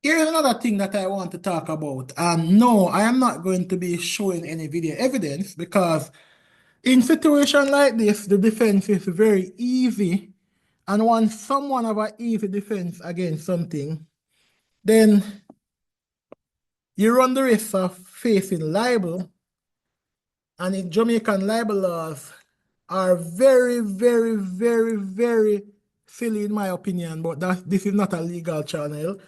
Here's another thing that I want to talk about. And no, I am not going to be showing any video evidence because in situation like this, the defense is very easy. And once someone have an easy defense against something, then you run the risk of facing libel. And in Jamaican libel laws are very, very, very, very silly in my opinion, but this is not a legal channel.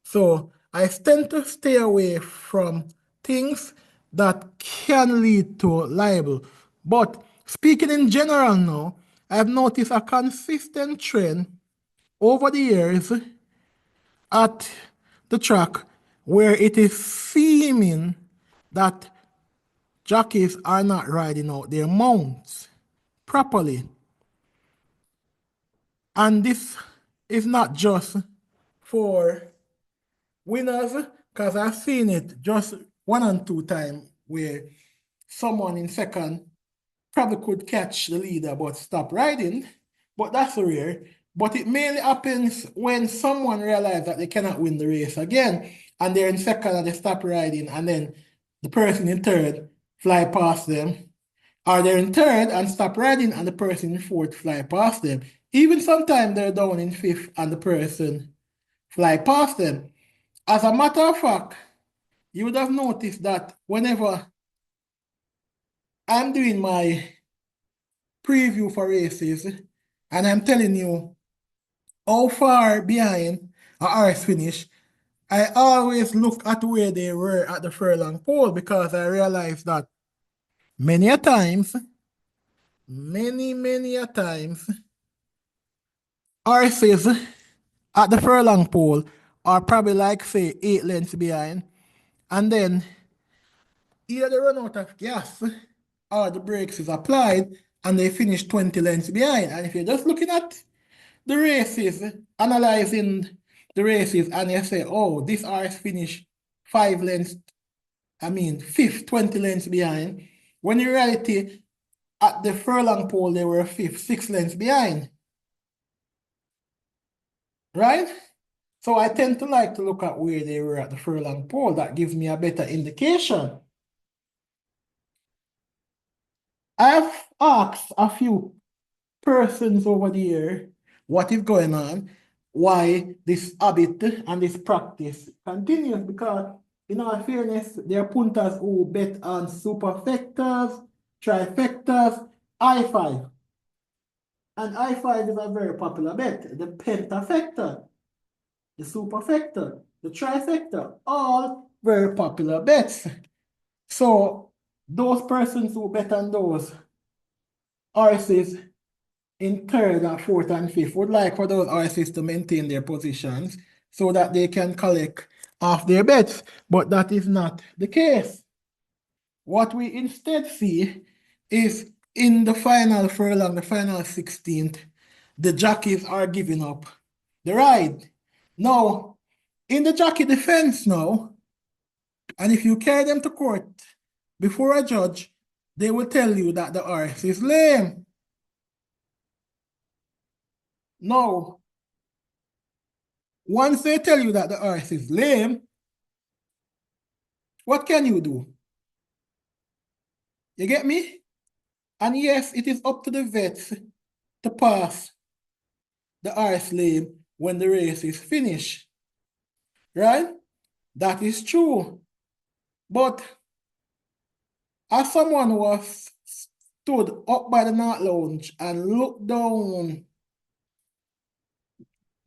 So I tend to stay away from things that can lead to libel. But speaking in general now, I've noticed a consistent trend over the years at the track where it is seeming that jockeys are not riding out their mounts properly. And this is not just for winners, because I've seen it just one and two times where someone in second probably could catch the leader but stop riding, but that's rare. But it mainly happens when someone realizes that they cannot win the race again, and they're in second and they stop riding, and then the person in third fly past them, or they're in third and stop riding, and the person in fourth fly past them. Even sometimes they're down in fifth and the person fly past them. As a matter of fact, you would have noticed that whenever I'm doing my preview for races and I'm telling you how far behind a horse finish, I always look at where they were at the furlong pole because I realized that many a times, many a times, horses at the furlong pole are probably like say 8 lengths behind, and then either they run out of gas or the brakes is applied and they finish 20 lengths behind. And if you're just looking at the races, analyzing the races, and you say, oh, this horse finished 5 lengths, fifth, 20 lengths behind, when in reality, at the furlong pole, they were fifth, 6 lengths behind, right? So I tend to like to look at where they were at the furlong pole. That gives me a better indication. I've asked a few persons over the year what is going on, why this habit and this practice continues, because in all fairness, there are punters who bet on superfectas, trifectas, I5. And I5 is a very popular bet. The pentafecta, the superfecta, the trifecta, all very popular bets. So those persons who bet on those horses in third and fourth and fifth would like for those horses to maintain their positions so that they can collect off their bets, but that is not the case. What we instead see is in the final furlong, the final 16th, the jockeys are giving up the ride. Now, in the jockey defense now, and if you carry them to court before a judge, they will tell you that the horse is lame. Now, once they tell you that the horse is lame, what can you do? You get me? And yes, it is up to the vets to pass the horse lame when the race is finished, right? That is true. But as someone who has stood up by the North Lounge and looked down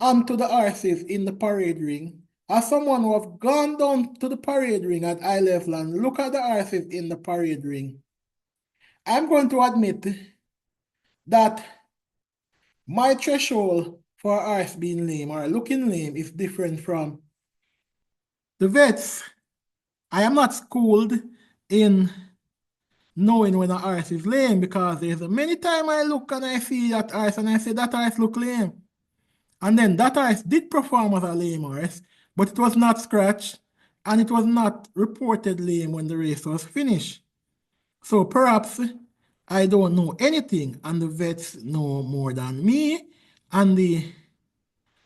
onto the horses in the parade ring, as someone who have gone down to the parade ring at eye level and look at the horses in the parade ring, I'm going to admit that my threshold for a horse being lame or looking lame is different from the vets. I am not schooled in knowing when a horse is lame because there's many times I look and I see that horse and I say that horse look lame. And then that horse did perform as a lame horse, but it was not scratched and it was not reported lame when the race was finished. So perhaps I don't know anything and the vets know more than me and the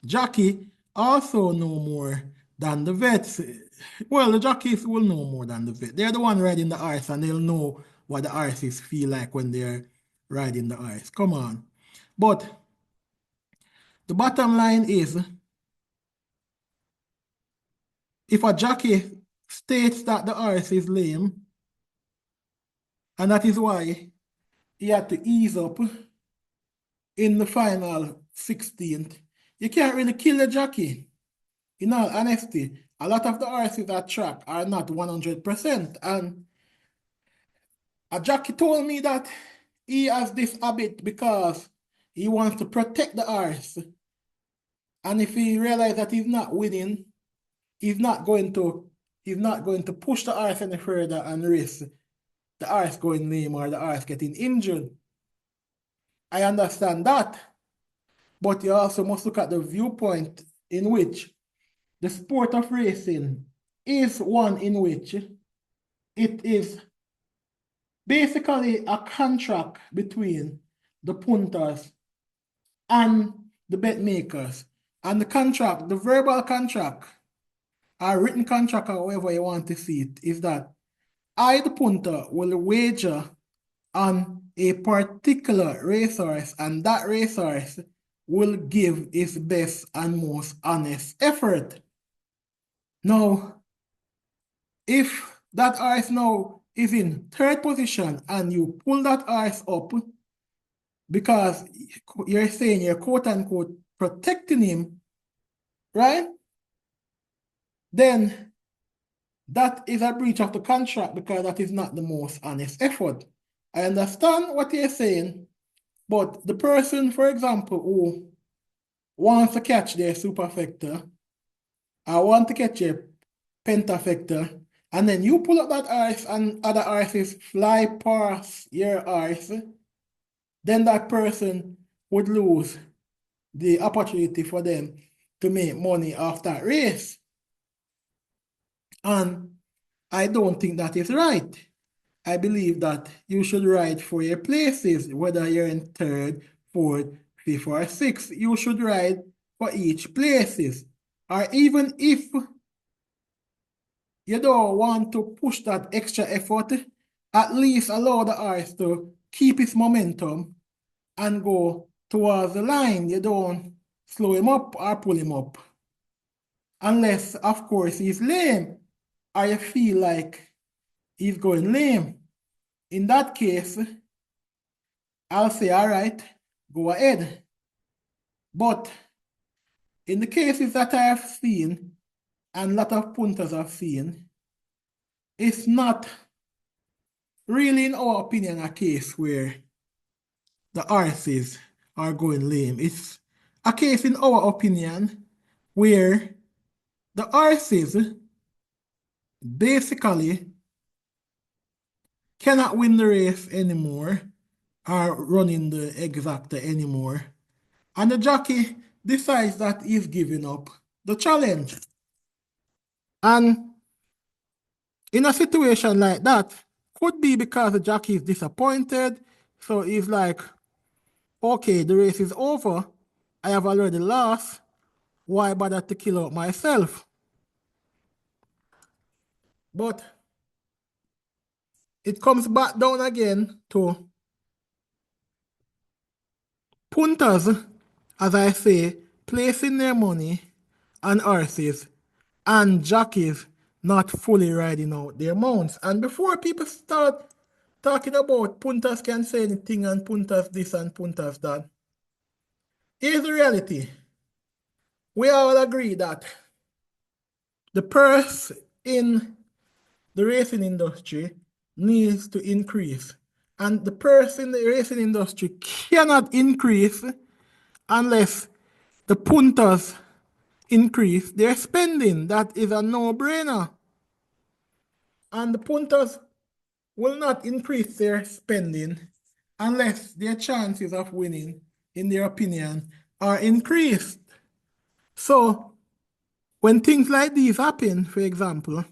jockey also know more than the vets. Well, the jockeys will know more than the vet. They're the one riding the horse and they'll know what the horses feel like when they're riding the horse. Come on. But the bottom line is, if a jockey states that the horse is lame, and that is why he had to ease up in the final 16th, you can't really kill the jockey. In all honesty, a lot of the horses at track are not 100%. And a jockey told me that he has this habit because he wants to protect the horse. And if he realizes that he's not winning, he's not going to push the horse any further and risk the horse going lame or the horse getting injured. I understand that, but you also must look at the viewpoint in which the sport of racing is one in which it is basically a contract between the punters and the bet makers. And the contract, the verbal contract, or written contract, or however you want to see it, is that I, the punter, will wager on a particular racehorse, and that racehorse will give its best and most honest effort. Now, if that horse now is in third position and you pull that horse up because you're saying you're quote unquote protecting him, right? Then that is a breach of the contract because that is not the most honest effort. I understand what you're saying, but the person, for example, who wants to catch their superfecta, I want to catch a pentafecta, and then you pull up that horse and other horses fly past your horse, then that person would lose the opportunity for them to make money off that race. And I don't think that is right. I believe that you should ride for your places, whether you're in third, fourth, fifth, or sixth. You should ride for each places. Or even if you don't want to push that extra effort, at least allow the horse to keep its momentum and go towards the line. You don't slow him up or pull him up. Unless, of course, he's lame or you feel like he's going lame. In that case, I'll say, all right, go ahead. But in the cases that I have seen, and a lot of punters have seen, it's not really, in our opinion, a case where the horses are going lame. It's a case, in our opinion, where the horses basically cannot win the race anymore or running the exacta anymore. And the jockey decides that he's giving up the challenge. And in a situation like that, could be because the jockey is disappointed. So he's like, okay, the race is over. I have already lost. Why bother to kill out myself? But it comes back down again to punters, as I say, placing their money on horses and jockeys not fully riding out their mounts. And before people start talking about punters can say anything and punters this and punters that, here's the reality. We all agree that the purse in the racing industry needs to increase. And the purse in the racing industry cannot increase unless the punters increase their spending. That is a no-brainer. And the punters will not increase their spending unless their chances of winning, in their opinion, are increased. So when things like these happen, for example,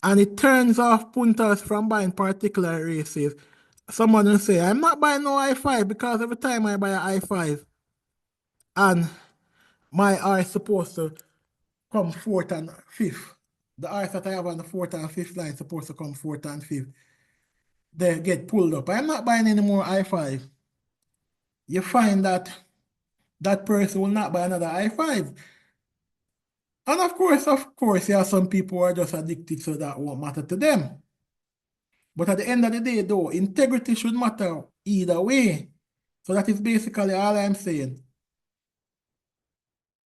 and it turns off punters from buying particular races, someone will say, I'm not buying no I-5 because every time I buy an I-5 and my eye is supposed to come fourth and fifth. The arts that I have on the fourth and fifth line supposed to come fourth and fifth. They get pulled up. I'm not buying any more i5. You find that that person will not buy another i5. And of course, there are some people who are just addicted, so that won't matter to them. But at the end of the day, though, integrity should matter either way. So that is basically all I'm saying.